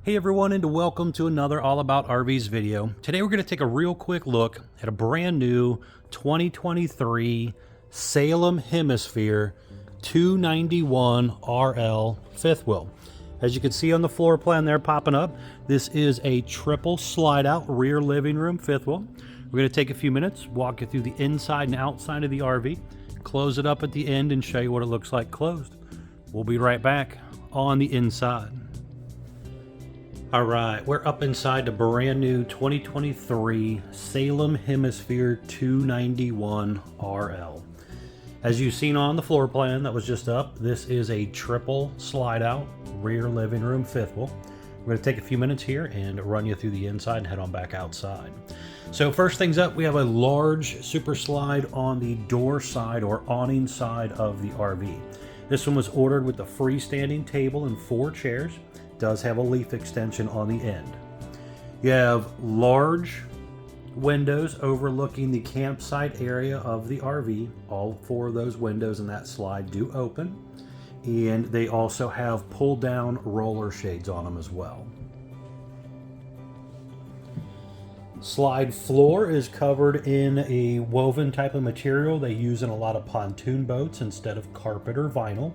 Hey everyone, and welcome to another All About RVs video. Today we're going to take a real quick look at a brand new 2023 Salem Hemisphere 291RL fifth wheel. As you can see on the floor plan there popping up, this is a triple slide out rear living room fifth wheel. We're going to take a few minutes, walk you through the inside and outside of the RV, close it up at the end and show you what it looks like closed. We'll be right back on the inside. All right, we're up inside the brand new 2023 Salem Hemisphere 291RL. As you've seen on the floor plan that was just up, this is a triple slide out rear living room fifth wheel. We're going to take a few minutes here and run you through the inside and head on back outside. So first things up, we have a large super slide on the door side or awning side of the RV. This one was ordered with the freestanding table and 4 chairs. Does have a leaf extension on the end. You have large windows overlooking the campsite area of the RV. All 4 of those windows in that slide do open, and they also have pull down roller shades on them as well. Slide floor is covered in a woven type of material they use in a lot of pontoon boats instead of carpet or vinyl.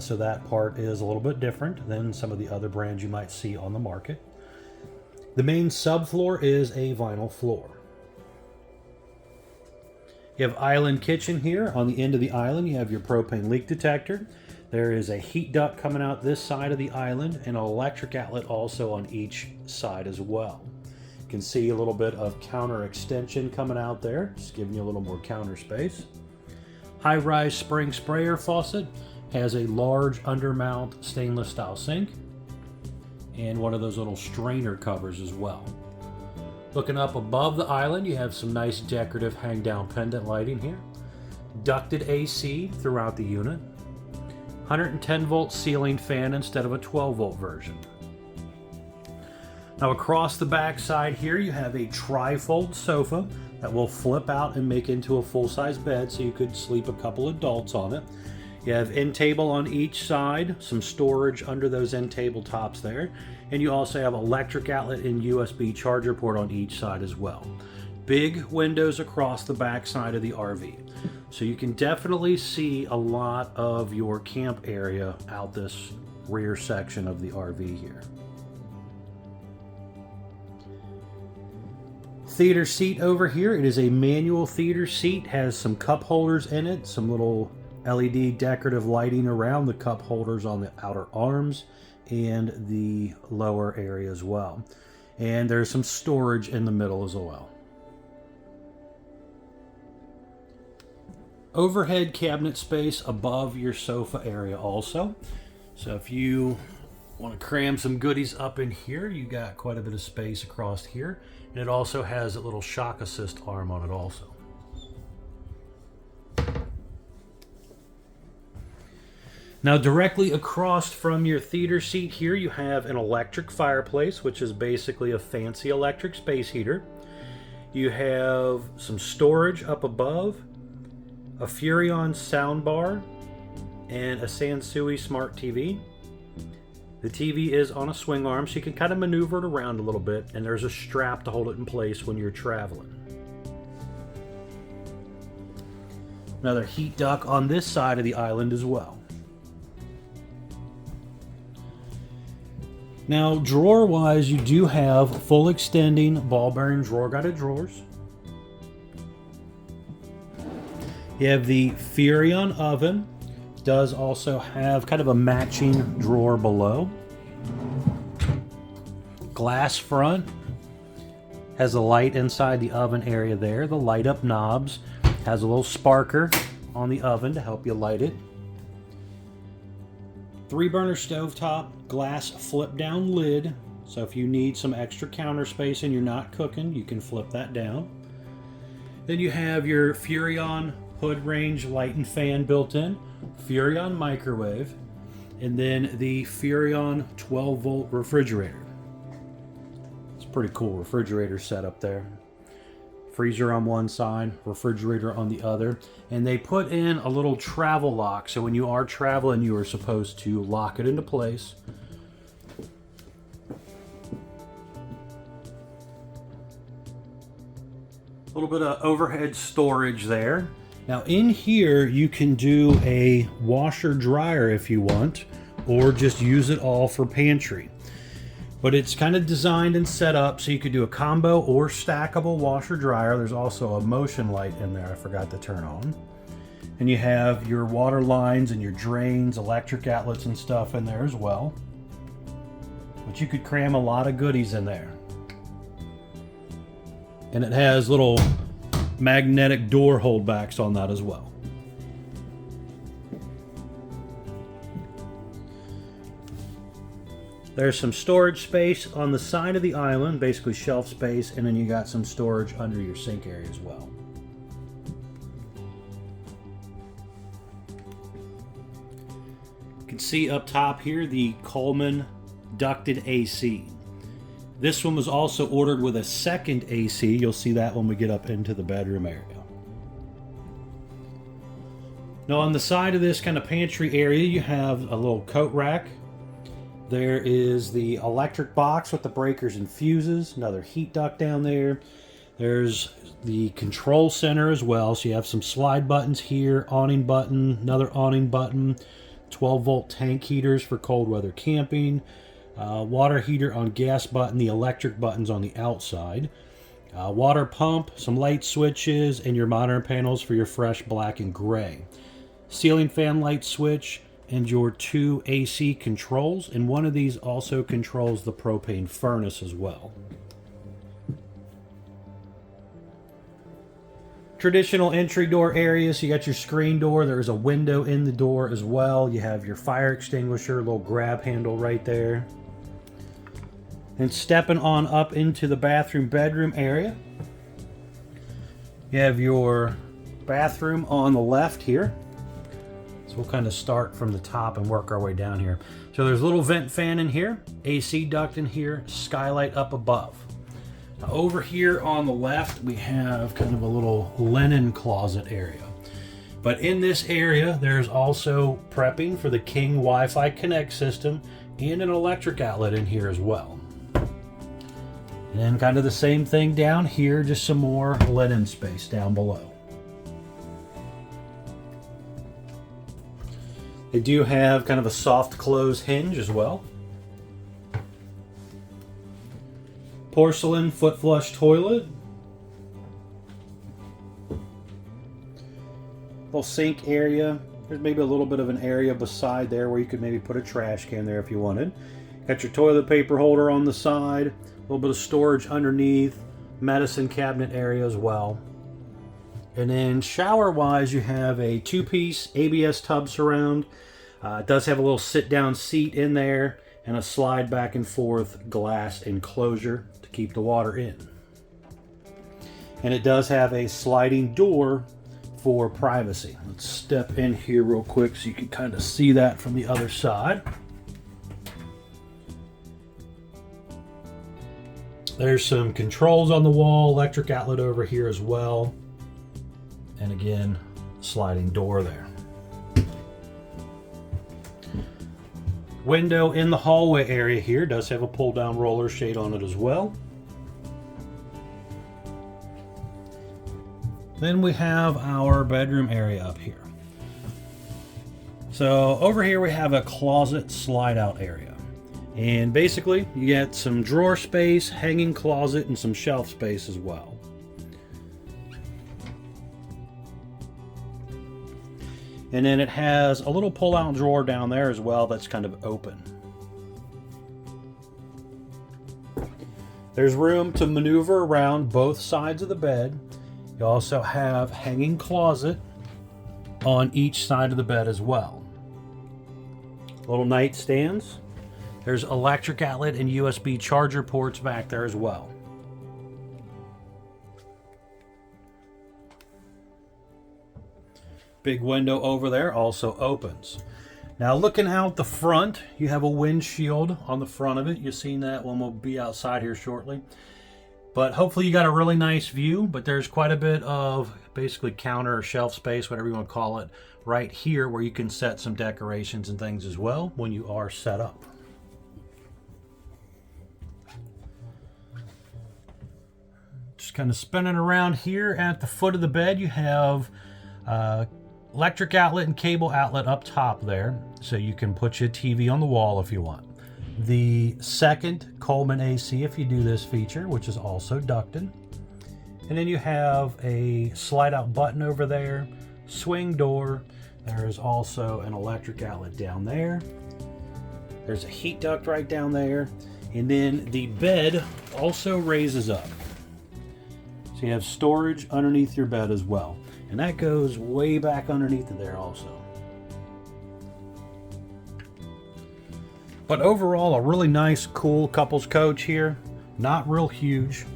So that part is a little bit different than some of the other brands you might see on the market. The main subfloor is a vinyl floor. You have island kitchen here. On the end of the island, you have your propane leak detector. There is a heat duct coming out this side of the island and an electric outlet also on each side as well. You can see a little bit of counter extension coming out there, just giving you a little more counter space. High-rise spring sprayer faucet. Has a large undermount stainless style sink and one of those little strainer covers as well. Looking up above the island, you have some nice decorative hang down pendant lighting here. Ducted AC throughout the unit. 110 volt ceiling fan instead of a 12 volt version. Now across the back side here, you have a tri-fold sofa that will flip out and make into a full-size bed, so you could sleep a couple adults on it. You have end table on each side, some storage under those end table tops there, and you also have electric outlet and USB charger port on each side as well. Big windows across the back side of the RV. So you can definitely see a lot of your camp area out this rear section of the RV here. Theater seat over here. It is a manual theater seat, has some cup holders in it, some little LED decorative lighting around the cup holders on the outer arms and the lower area as well. And there's some storage in the middle as well. Overhead cabinet space above your sofa area also. So if you want to cram some goodies up in here, you got quite a bit of space across here. And it also has a little shock assist arm on it also. Now directly across from your theater seat here, you have an electric fireplace, which is basically a fancy electric space heater. You have some storage up above, a Furrion soundbar, and a Sansui smart TV. The TV is on a swing arm, so you can kind of maneuver it around a little bit, and there's a strap to hold it in place when you're traveling. Another heat duct on this side of the island as well. Now, drawer-wise, you do have full extending ball bearing drawer guided drawers. You have the Furrion oven. Does also have kind of a matching drawer below. Glass front. Has a light inside the oven area there. The light up knobs. Has a little sparker on the oven to help you light it. 3-burner stovetop, glass flip down lid, so if you need some extra counter space and you're not cooking, you can flip that down. Then you have your Furrion hood range light and fan built in, Furrion microwave, and then the Furrion 12 volt refrigerator. It's a pretty cool refrigerator setup there. Freezer on one side, refrigerator on the other, and they put in a little travel lock, so when you are traveling you are supposed to lock it into place A little bit of overhead storage there. Now in here you can do a washer dryer if you want, or just use it all for pantry. But it's kind of designed and set up so you could do a combo or stackable washer dryer. There's also a motion light in there I forgot to turn on. And you have your water lines and your drains, electric outlets and stuff in there as well. But you could cram a lot of goodies in there. And it has little magnetic door holdbacks on that as well. There's some storage space on the side of the island, basically shelf space, and then you got some storage under your sink area as well. You can see up top here the Coleman ducted AC. This one was also ordered with a second AC. You'll see that when we get up into the bedroom area. Now on the side of this kind of pantry area, you have a little coat rack. There is the electric box with the breakers and fuses, another heat duct down there. There's the control center as well, so you have some slide buttons here, awning button, another awning button, 12-volt tank heaters for cold weather camping, water heater on gas button, the electric buttons on the outside, water pump, some light switches, and your modern panels for your fresh black and gray. Ceiling fan light switch, and your 2 AC controls, and one of these also controls the propane furnace as well. Traditional entry door areas, you got your screen door, there's a window in the door as well, you have your fire extinguisher, little grab handle right there. And stepping on up into the bathroom bedroom area, you have your bathroom on the left here. So we'll kind of start from the top and work our way down here. So there's a little vent fan in here, AC duct in here, skylight up above. Now over here on the left, we have kind of a little linen closet area. But in this area, there's also prepping for the King Wi-Fi Connect system and an electric outlet in here as well. And then kind of the same thing down here, just some more linen space down below. They do have kind of a soft close hinge as well. Porcelain foot flush toilet. Little sink area. There's maybe a little bit of an area beside there where you could maybe put a trash can there if you wanted. Got your toilet paper holder on the side. A little bit of storage underneath. Medicine cabinet area as well. And then shower-wise, you have a 2-piece ABS tub surround. It does have a little sit-down seat in there and a slide back and forth glass enclosure to keep the water in. And it does have a sliding door for privacy. Let's step in here real quick so you can kind of see that from the other side. There's some controls on the wall, electric outlet over here as well. And again, sliding door there. Window in the hallway area here does have a pull down roller shade on it as well. Then we have our bedroom area up here. So over here we have a closet slide out area. And basically you get some drawer space, hanging closet, and some shelf space as well. And then it has a little pull-out drawer down there as well that's kind of open. There's room to maneuver around both sides of the bed. You also have hanging closet on each side of the bed as well. Little nightstands. There's electric outlet and USB charger ports back there as well. Big window over there also opens. Now looking out the front, you have a windshield on the front of it. You've seen that when we'll be outside here shortly. But hopefully you got a really nice view, but there's quite a bit of basically counter or shelf space, whatever you want to call it, right here where you can set some decorations and things as well when you are set up. Just kind of spinning around here at the foot of the bed. You have electric outlet and cable outlet up top there, so you can put your TV on the wall if you want. The second Coleman AC if you do this feature, which is also ducted. And then you have a slide out button over there, swing door. There is also an electric outlet down there. There's a heat duct right down there. And then the bed also raises up. So you have storage underneath your bed as well. And that goes way back underneath of there also. But overall, a really nice, cool couples coach here. Not real huge.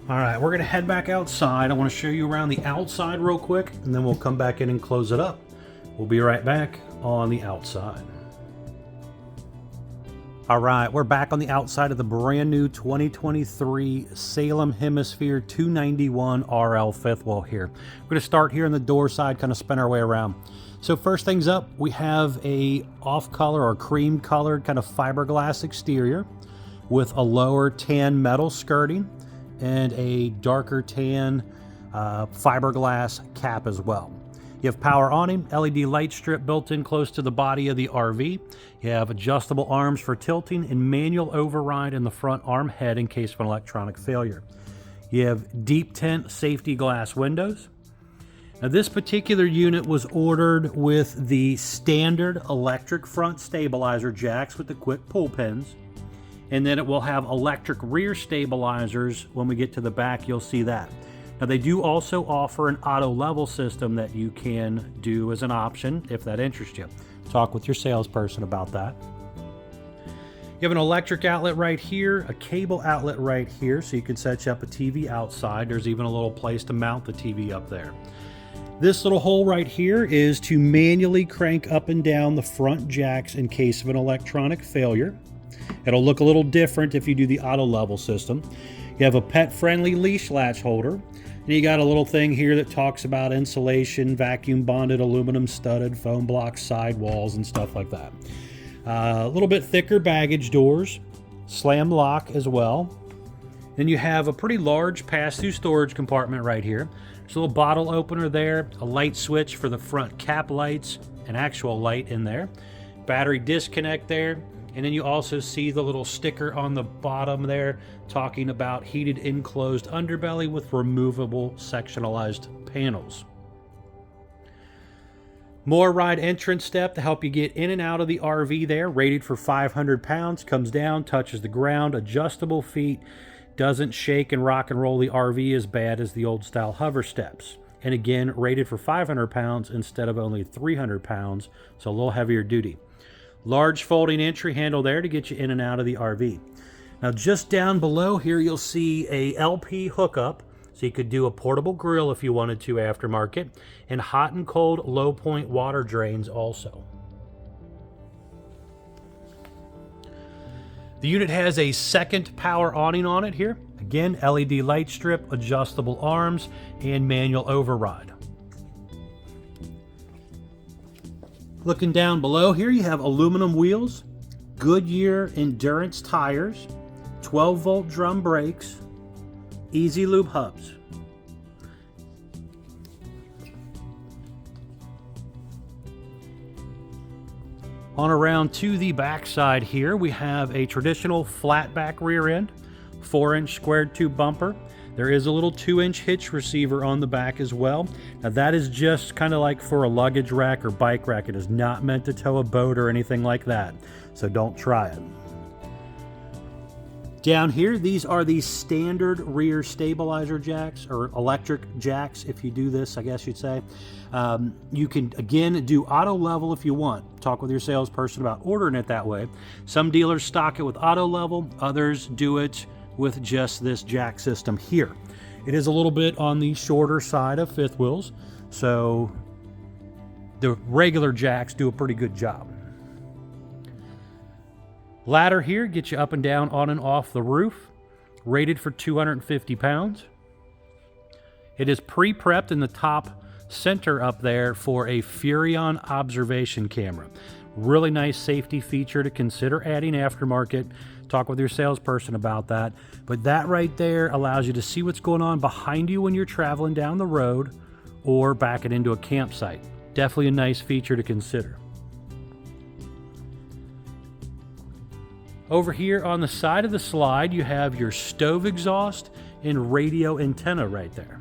All right, we're gonna head back outside. I wanna show you around the outside real quick, and then we'll come back in and close it up. We'll be right back on the outside. All right, we're back on the outside of the brand new 2023 Salem Hemisphere 291RL fifth wheel here. We're gonna start here on the door side, kind of spin our way around. So first things up, we have a off color or cream colored kind of fiberglass exterior with a lower tan metal skirting and a darker tan fiberglass cap as well. You have power awning, LED light strip built in close to the body of the RV. You have adjustable arms for tilting and manual override in the front arm head in case of an electronic failure. You have deep tint safety glass windows. Now this particular unit was ordered with the standard electric front stabilizer jacks with the quick pull pins. And then it will have electric rear stabilizers. When we get to the back, you'll see that. Now they do also offer an auto level system that you can do as an option if that interests you. Talk with your salesperson about that. You have an electric outlet right here, a cable outlet right here, so you can set up a TV outside. There's even a little place to mount the TV up there. This little hole right here is to manually crank up and down the front jacks in case of an electronic failure. It'll look a little different if you do the auto level system. You have a pet-friendly leash latch holder, and you got a little thing here that talks about insulation, vacuum bonded, aluminum studded, foam block sidewalls, and stuff like that. A little bit thicker baggage doors, slam lock as well. Then you have a pretty large pass-through storage compartment right here. There's a little bottle opener there, a light switch for the front cap lights, an actual light in there, battery disconnect there. And then you also see the little sticker on the bottom there talking about heated enclosed underbelly with removable sectionalized panels. More ride entrance step to help you get in and out of the RV there, rated for 500 pounds, comes down, touches the ground, adjustable feet, doesn't shake and rock and roll the RV as bad as the old style hover steps. And again, rated for 500 pounds instead of only 300 pounds, so a little heavier duty. Large folding entry handle there to get you in and out of the RV. Now just down below here you'll see a LP hookup, so you could do a portable grill if you wanted to aftermarket, and hot and cold low point water drains also. The unit has a second power awning on it here. Again, LED light strip, adjustable arms, and manual override. Looking down below here, you have aluminum wheels, Goodyear Endurance tires, 12-volt drum brakes, Easy Lube hubs. On around to the back side here, we have a traditional flat back rear end, 4-inch squared tube bumper. There is a little 2-inch hitch receiver on the back as well. Now that is just kind of like for a luggage rack or bike rack. It is not meant to tow a boat or anything like that, so don't try it. Down here, these are the standard rear stabilizer jacks, or electric jacks if you do this, I guess you'd say. You can, again, do auto level if you want. Talk with your salesperson about ordering it that way. Some dealers stock it with auto level, others do it with just this jack system here. It is a little bit on the shorter side of fifth wheels, so the regular jacks do a pretty good job. Ladder here gets you up and down on and off the roof, rated for 250 pounds. It is pre-prepped in the top center up there for a Furion observation camera. Really nice safety feature to consider adding aftermarket. Talk with your salesperson about that. But that right there allows you to see what's going on behind you when you're traveling down the road or backing into a campsite. Definitely a nice feature to consider. Over here on the side of the slide, you have your stove exhaust and radio antenna right there.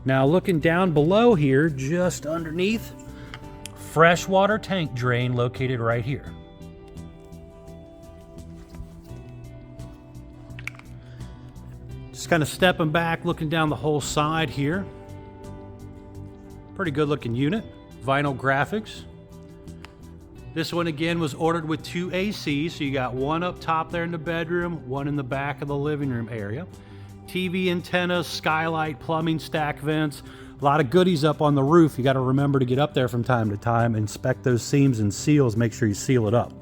Now looking down below here, just underneath, freshwater tank drain located right here. Just kind of stepping back, looking down the whole side here. Pretty good looking unit. Vinyl graphics. This one again was ordered with 2 ACs, so you got one up top there in the bedroom, one in the back of the living room area. TV antennas, skylight, plumbing, stack vents, a lot of goodies up on the roof. You got to remember to get up there from time to time, inspect those seams and seals, make sure you seal it up.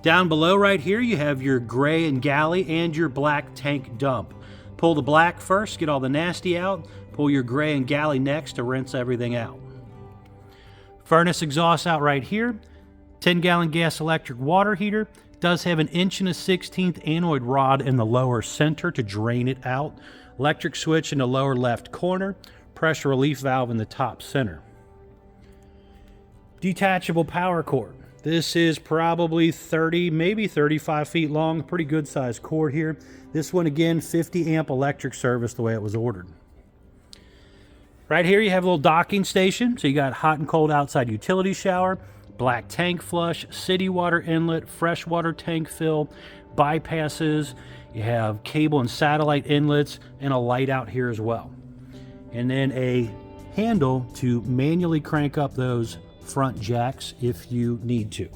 Down below right here you have your gray and galley and your black tank dump. Pull the black first, get all the nasty out, pull your gray and galley next to rinse everything out. Furnace exhaust out right here. 10-gallon gas electric water heater. Does have an 1 1/16 anoid rod in the lower center to drain it out. Electric switch in the lower left corner. Pressure relief valve in the top center. Detachable power cord. This is probably 30, maybe 35 feet long. Pretty good sized cord here. This one again, 50 amp electric service the way it was ordered. Right here you have a little docking station. So you got hot and cold outside utility shower, black tank flush, city water inlet, freshwater tank fill, bypasses. You have cable and satellite inlets and a light out here as well. And then a handle to manually crank up those front jacks if you need to.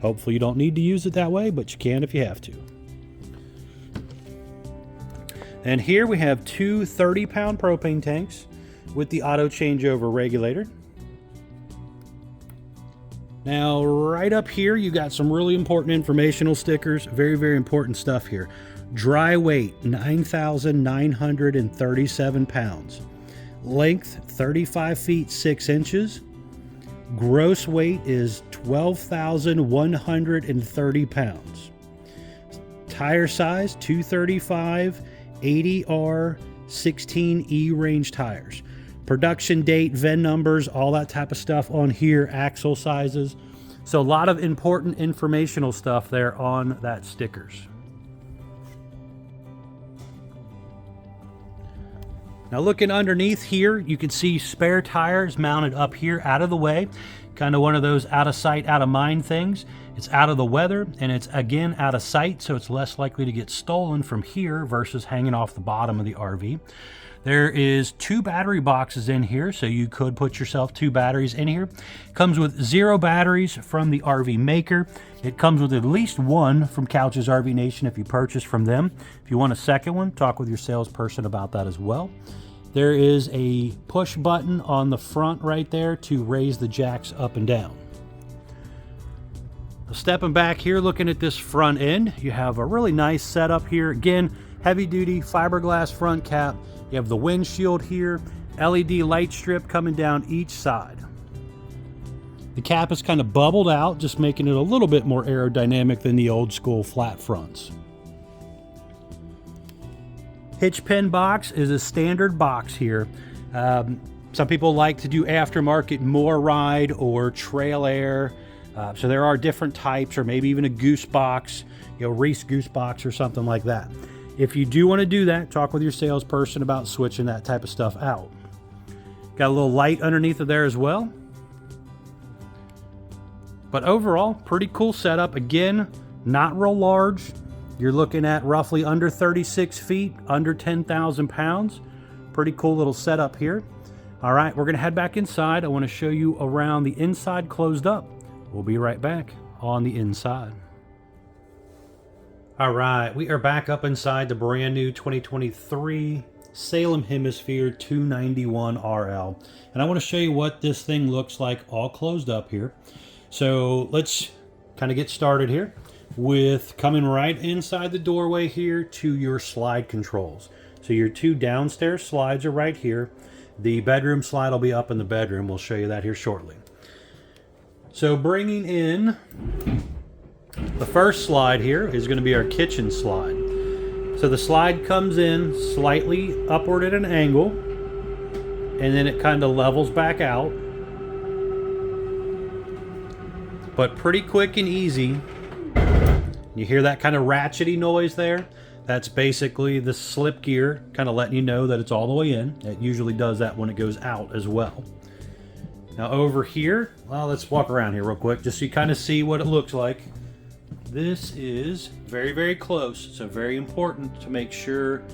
Hopefully you don't need to use it that way, but you can if you have to. And here we have two 30-pound propane tanks with the auto changeover regulator. Now right up here you got some really important informational stickers. Very, very important stuff here. Dry weight 9,937 pounds. Length 35 feet 6 inches. Gross weight is 12,130 pounds. Tire size 235 80R 16E range tires. Production date, VIN numbers, all that type of stuff on here, axle sizes. So a lot of important informational stuff there on that stickers. Now looking underneath here, you can see spare tires mounted up here out of the way. Kind of one of those out of sight, out of mind things. It's out of the weather and it's again out of sight, so it's less likely to get stolen from here versus hanging off the bottom of the RV. There is 2 battery boxes in here, so you could put yourself 2 batteries in here. Comes with 0 batteries from the RV maker. It comes with at least 1 from Couch's RV Nation if you purchase from them. If you want a second one, talk with your salesperson about that as well. There is a push button on the front right there to raise the jacks up and down. Stepping back here, looking at this front end, you have a really nice setup here. Again, heavy duty fiberglass front cap. You have the windshield here, LED light strip coming down each side. The cap is kind of bubbled out, just making it a little bit more aerodynamic than the old school flat fronts. Hitch pin box is a standard box here. Some people like to do aftermarket more ride or trail air. So there are different types, or maybe even a goose box, Reese goose box or something like that. If you do want to do that, talk with your salesperson about switching that type of stuff out. Got a little light underneath of there as well. But overall, pretty cool setup. Again, not real large. You're looking at roughly under 36 feet, under 10,000 pounds. Pretty cool little setup here. All right, we're going to head back inside. I want to show you around the inside closed up. We'll be right back on the inside. All right, we are back up inside the brand new 2023 Salem Hemisphere 291RL. And I want to show you what this thing looks like all closed up here. So let's kind of get started here with coming right inside the doorway here to your slide controls. So your 2 downstairs slides are right here. The bedroom slide will be up in the bedroom. We'll show you that here shortly. So bringing in the first slide here is going to be our kitchen slide. So the slide comes in slightly upward at an angle, and then it kind of levels back out. But pretty quick and easy. You hear that kind of ratchety noise there? That's basically the slip gear kind of letting you know that it's all the way in. It usually does that when it goes out as well. Now over here, well, let's walk around here real quick just so you kind of see what it looks like. This is very, very close, so very important to make sure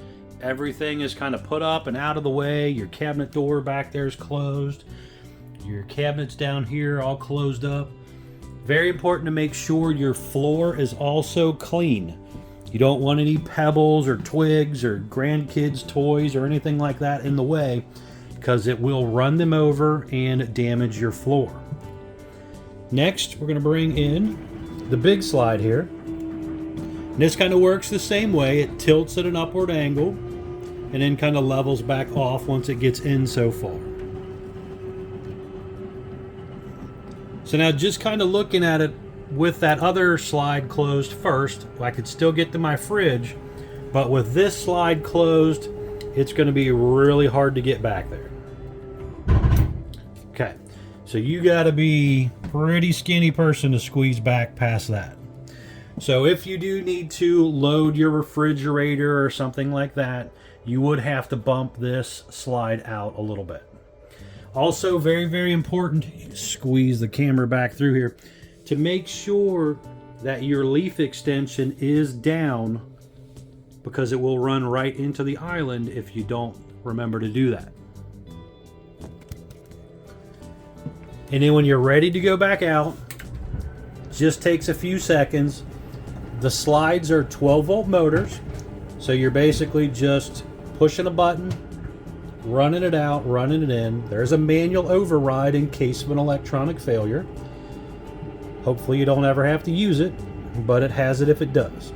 everything is kind of put up and out of the way. Your cabinet door back there is closed. Your cabinets down here all closed up. Very important to make sure your floor is also clean. You don't want any pebbles or twigs or grandkids' toys or anything like that in the way, because it will run them over and damage your floor. Next, we're going to bring in the big slide here. And this kind of works the same way. It tilts at an upward angle and then kind of levels back off once it gets in so far. So now just kind of looking at it with that other slide closed first, I could still get to my fridge, but with this slide closed, it's going to be really hard to get back there. Okay, so you got to be a pretty skinny person to squeeze back past that. So if you do need to load your refrigerator or something like that, you would have to bump this slide out a little bit. Also, very, very important, squeeze the camera back through here, to make sure that your leaf extension is down, because it will run right into the island if you don't remember to do that. And then when you're ready to go back out, just takes a few seconds. The slides are 12-volt motors, so you're basically just pushing a button, running it out, running it in. There's a manual override in case of an electronic failure. Hopefully you don't ever have to use it, but it has it if it does.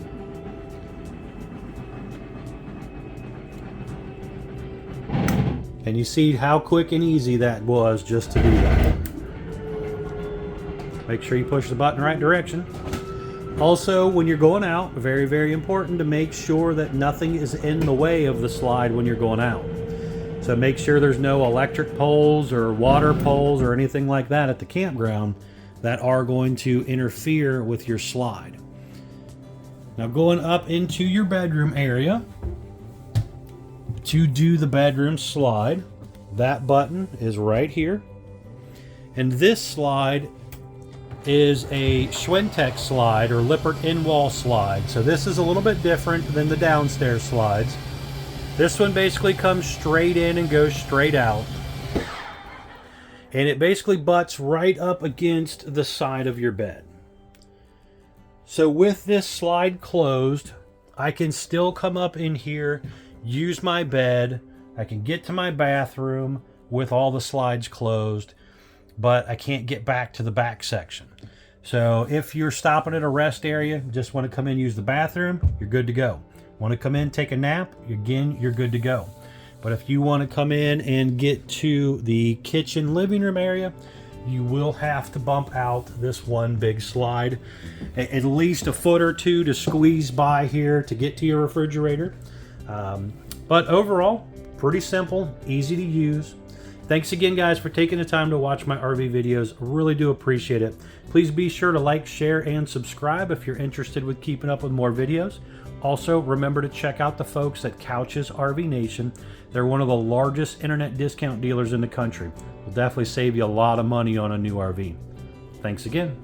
And you see how quick and easy that was just to do that. Make sure you push the button the right direction. Also, when you're going out, very, very important to make sure that nothing is in the way of the slide when you're going out. So make sure there's no electric poles or water poles or anything like that at the campground that are going to interfere with your slide. Now going up into your bedroom area, to do the bedroom slide, that button is right here. And this slide is a Schwintek slide or Lippert in-wall slide. So this is a little bit different than the downstairs slides. This one basically comes straight in and goes straight out. And it basically butts right up against the side of your bed. So with this slide closed, I can still come up in here, use my bed, I can get to my bathroom with all the slides closed, but I can't get back to the back section. So if you're stopping at a rest area, just want to come in, use the bathroom, you're good to go. Want to come in, take a nap, again, you're good to go. But if you want to come in and get to the kitchen living room area, you will have to bump out this one big slide, at least a foot or two to squeeze by here to get to your refrigerator. But overall, pretty simple, easy to use. Thanks again, guys, for taking the time to watch my RV videos. Really do appreciate it. Please be sure to like, share, and subscribe if you're interested with keeping up with more videos. Also, remember to check out the folks at Couch's RV Nation. They're one of the largest internet discount dealers in the country. Will definitely save you a lot of money on a new RV. Thanks again.